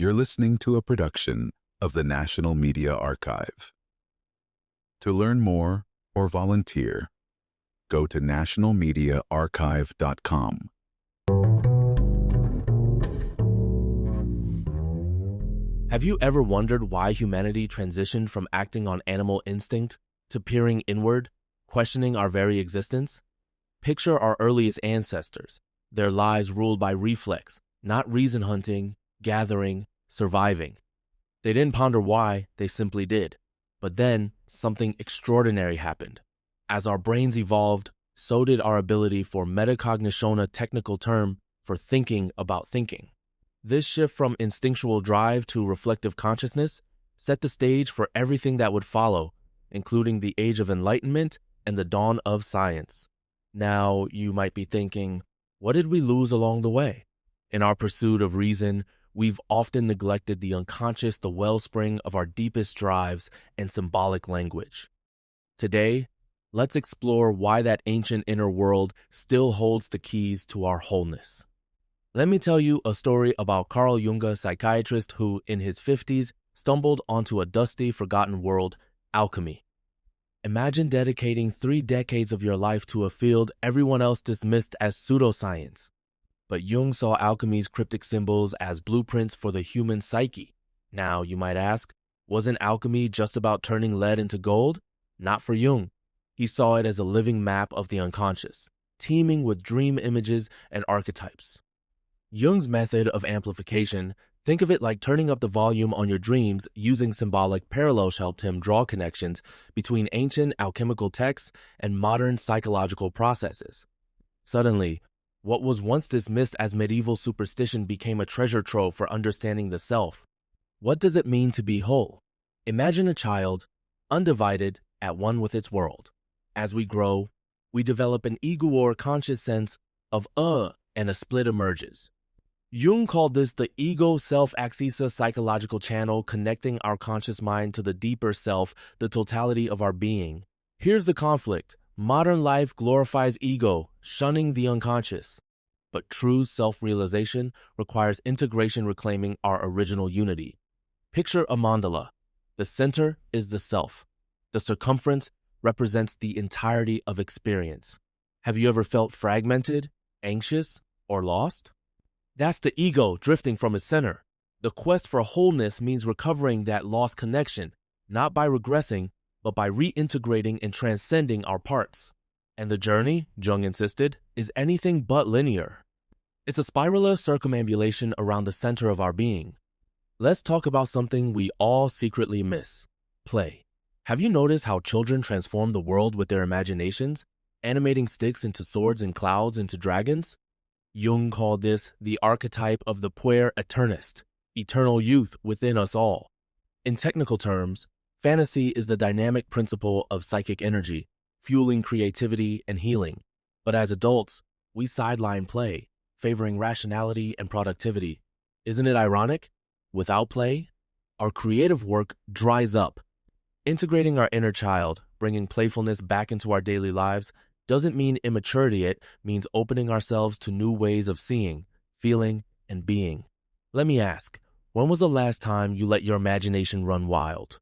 You're listening to a production of the National Media Archive. To learn more or volunteer, go to nationalmediaarchive.com. Have you ever wondered why humanity transitioned from acting on animal instinct to peering inward, questioning our very existence? Picture our earliest ancestors, their lives ruled by reflex, not reason hunting, gathering, surviving. They didn't ponder why, they simply did. But then, something extraordinary happened. As our brains evolved, so did our ability for metacognition, a technical term for thinking about thinking. This shift from instinctual drive to reflective consciousness set the stage for everything that would follow, including the Age of Enlightenment and the dawn of science. Now, you might be thinking, what did we lose along the way? In our pursuit of reason, we've often neglected the unconscious, the wellspring of our deepest drives and symbolic language. Today, let's explore why that ancient inner world still holds the keys to our wholeness. Let me tell you a story about Carl Jung, a psychiatrist who, in his 50s, stumbled onto a dusty, forgotten world, alchemy. Imagine dedicating 3 decades of your life to a field everyone else dismissed as pseudoscience. But Jung saw alchemy's cryptic symbols as blueprints for the human psyche. Now, you might ask, wasn't alchemy just about turning lead into gold? Not for Jung. He saw it as a living map of the unconscious, teeming with dream images and archetypes. Jung's method of amplification, think of it like turning up the volume on your dreams using symbolic parallels, helped him draw connections between ancient alchemical texts and modern psychological processes. Suddenly, what was once dismissed as medieval superstition became a treasure trove for understanding the self. What does it mean to be whole? Imagine a child, undivided, at one with its world. As we grow, we develop an ego or conscious sense of and a split emerges. Jung called this the ego-self-axis psychological channel connecting our conscious mind to the deeper self, the totality of our being. Here's the conflict. Modern life glorifies ego, shunning the unconscious. But true self-realization requires integration, reclaiming our original unity. Picture a mandala. The center is the self. The circumference represents the entirety of experience. Have you ever felt fragmented, anxious, or lost? That's the ego drifting from its center. The quest for wholeness means recovering that lost connection, not by regressing, but by reintegrating and transcending our parts. And the journey, Jung insisted, is anything but linear. It's a spiralar circumambulation around the center of our being. Let's talk about something we all secretly miss: play. Have you noticed how children transform the world with their imaginations, animating sticks into swords and clouds into dragons? Jung called this the archetype of the puer aeternist, eternal youth within us all. In technical terms, fantasy is the dynamic principle of psychic energy, fueling creativity and healing. But as adults, we sideline play, favoring rationality and productivity. Isn't it ironic? Without play, our creative work dries up. Integrating our inner child, bringing playfulness back into our daily lives, doesn't mean immaturity. It means opening ourselves to new ways of seeing, feeling, and being. Let me ask, when was the last time you let your imagination run wild?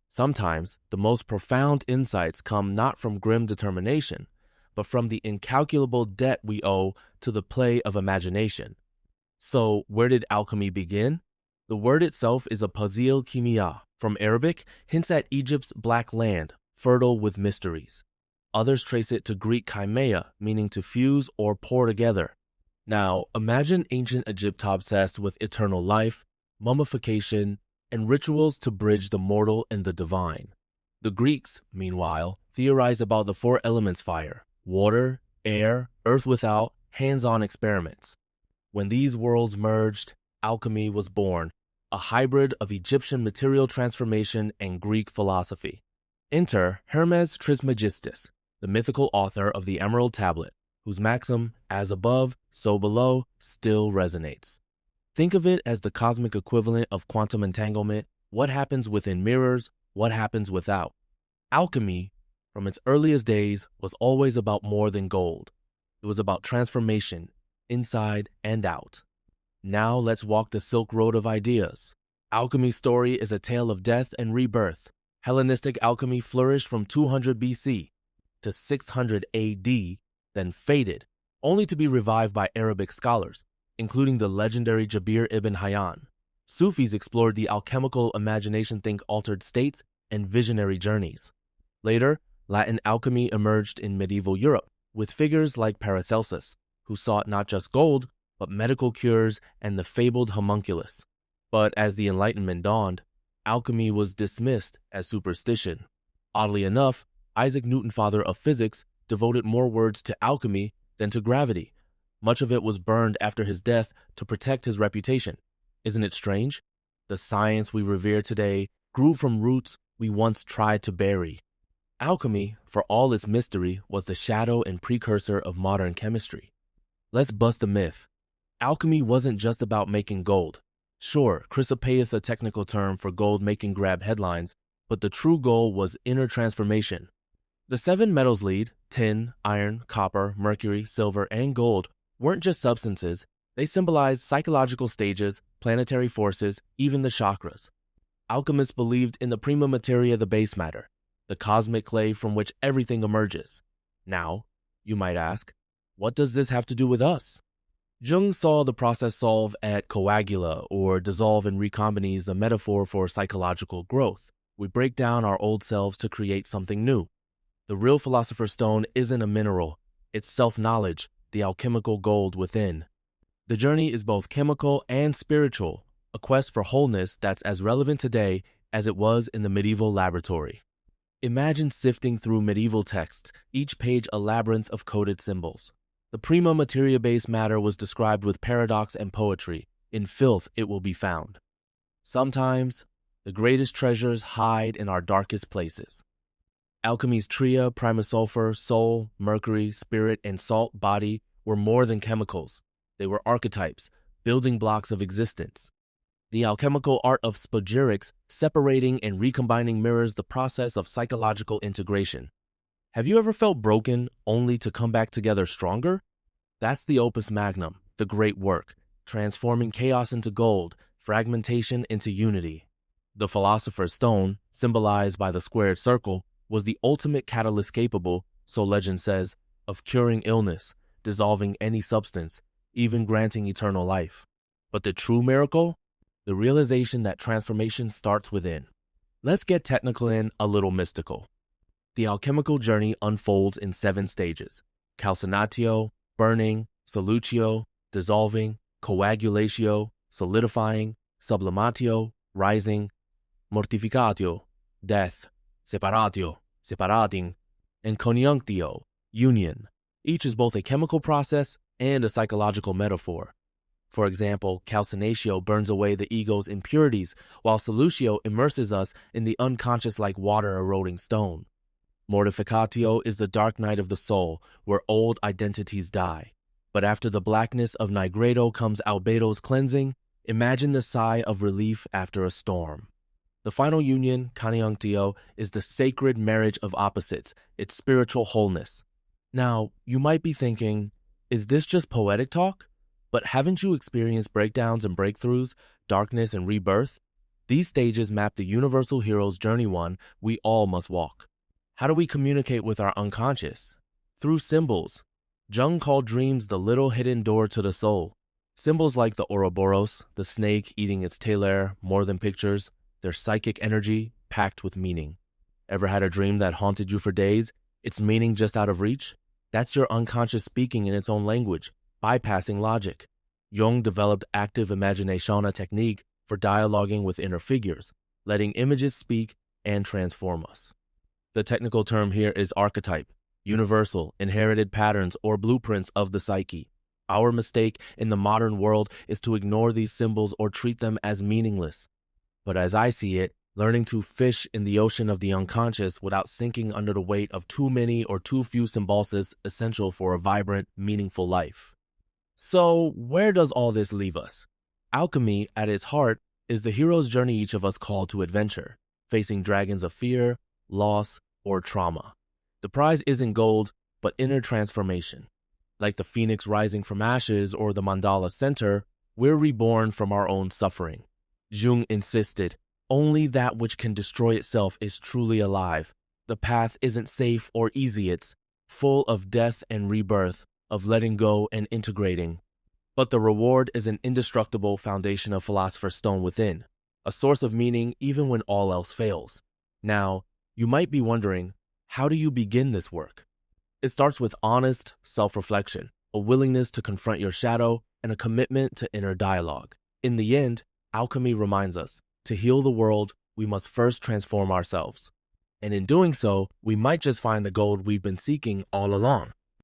Sometimes, the most profound insights come not from grim determination, but from the incalculable debt we owe to the play of imagination. So, where did alchemy begin? The word itself is a pazil kimia, from Arabic, hints at Egypt's black land, fertile with mysteries. Others trace it to Greek chaimeia, meaning to fuse or pour together. Now, imagine ancient Egypt obsessed with eternal life, mummification, and rituals to bridge the mortal and the divine. The Greeks, meanwhile, theorized about the 4 elements: fire, water, air, earth without, hands-on experiments. When these worlds merged, alchemy was born, a hybrid of Egyptian material transformation and Greek philosophy. Enter Hermes Trismegistus, the mythical author of the Emerald Tablet, whose maxim, as above, so below, still resonates. Think of it as the cosmic equivalent of quantum entanglement. What happens within mirrors, what happens without. Alchemy, from its earliest days, was always about more than gold. It was about transformation, inside and out. Now let's walk the Silk Road of ideas. Alchemy's story is a tale of death and rebirth. Hellenistic alchemy flourished from 200 BC to 600 AD, then faded, only to be revived by Arabic scholars, including the legendary Jabir ibn Hayyan. Sufis explored the alchemical imagination, think altered states and visionary journeys. Later, Latin alchemy emerged in medieval Europe, with figures like Paracelsus, who sought not just gold, but medical cures and the fabled homunculus. But as the Enlightenment dawned, alchemy was dismissed as superstition. Oddly enough, Isaac Newton, father of physics, devoted more words to alchemy than to gravity. Much of it was burned after his death to protect his reputation. Isn't it strange? The science we revere today grew from roots we once tried to bury. Alchemy, for all its mystery, was the shadow and precursor of modern chemistry. Let's bust a myth. Alchemy wasn't just about making gold. Sure, chrysopaeth, a technical term for gold-making grab headlines, but the true goal was inner transformation. The 7 metals lead, tin, iron, copper, mercury, silver, and gold, weren't just substances. They symbolized psychological stages, planetary forces, even the chakras. Alchemists believed in the prima materia, the base matter, the cosmic clay from which everything emerges. Now, you might ask, what does this have to do with us? Jung saw the process solve at coagula or dissolve in recombinase, a metaphor for psychological growth. We break down our old selves to create something new. The real philosopher's stone isn't a mineral, it's self-knowledge, the alchemical gold within. The journey is both chemical and spiritual, a quest for wholeness that's as relevant today as it was in the medieval laboratory. Imagine sifting through medieval texts, each page a labyrinth of coded symbols. The prima materia base matter was described with paradox and poetry. In filth it will be found. Sometimes, the greatest treasures hide in our darkest places. Alchemy's tria, prima sulfur, soul, mercury, spirit, and salt body were more than chemicals. They were archetypes, building blocks of existence. The alchemical art of spagyrics, separating and recombining, mirrors the process of psychological integration. Have you ever felt broken only to come back together stronger? That's the opus magnum, the great work, transforming chaos into gold, fragmentation into unity. The philosopher's stone, symbolized by the squared circle, was the ultimate catalyst capable, so legend says, of curing illness, dissolving any substance, even granting eternal life. But the true miracle? The realization that transformation starts within. Let's get technical and a little mystical. The alchemical journey unfolds in 7 stages: calcinatio, burning; solutio, dissolving; coagulatio, solidifying; sublimatio, rising; mortificatio, death; separatio, separating; and coniunctio, union. Each is both a chemical process and a psychological metaphor. For example, calcinatio burns away the ego's impurities, while solutio immerses us in the unconscious like water eroding stone. Mortificatio is the dark night of the soul, where old identities die. But after the blackness of nigredo comes albedo's cleansing. Imagine the sigh of relief after a storm. The final union, coniunctio, is the sacred marriage of opposites, its spiritual wholeness. Now, you might be thinking, is this just poetic talk? But haven't you experienced breakdowns and breakthroughs, darkness and rebirth? These stages map the universal hero's journey, one we all must walk. How do we communicate with our unconscious? Through symbols. Jung called dreams the little hidden door to the soul. Symbols like the Ouroboros, the snake eating its tailor, more than pictures, their psychic energy packed with meaning. Ever had a dream that haunted you for days, its meaning just out of reach? That's your unconscious speaking in its own language, bypassing logic. Jung developed active imagination, a technique for dialoguing with inner figures, letting images speak and transform us. The technical term here is archetype, universal, inherited patterns or blueprints of the psyche. Our mistake in the modern world is to ignore these symbols or treat them as meaningless. But as I see it, learning to fish in the ocean of the unconscious without sinking under the weight of too many or too few symbols is essential for a vibrant, meaningful life. So, where does all this leave us? Alchemy, at its heart, is the hero's journey each of us called to adventure, facing dragons of fear, loss, or trauma. The prize isn't gold, but inner transformation. Like the phoenix rising from ashes or the mandala center, We're reborn from our own suffering. Jung insisted, only that which can destroy itself is truly alive. The path isn't safe or easy, it's full of death and rebirth, of letting go and integrating. But the reward is an indestructible foundation of philosopher's stone within, a source of meaning even when all else fails. Now, you might be wondering, how do you begin this work? It starts with honest self-reflection, a willingness to confront your shadow, and a commitment to inner dialogue. In the end, alchemy reminds us, to heal the world, we must first transform ourselves. And in doing so, we might just find the gold we've been seeking all along.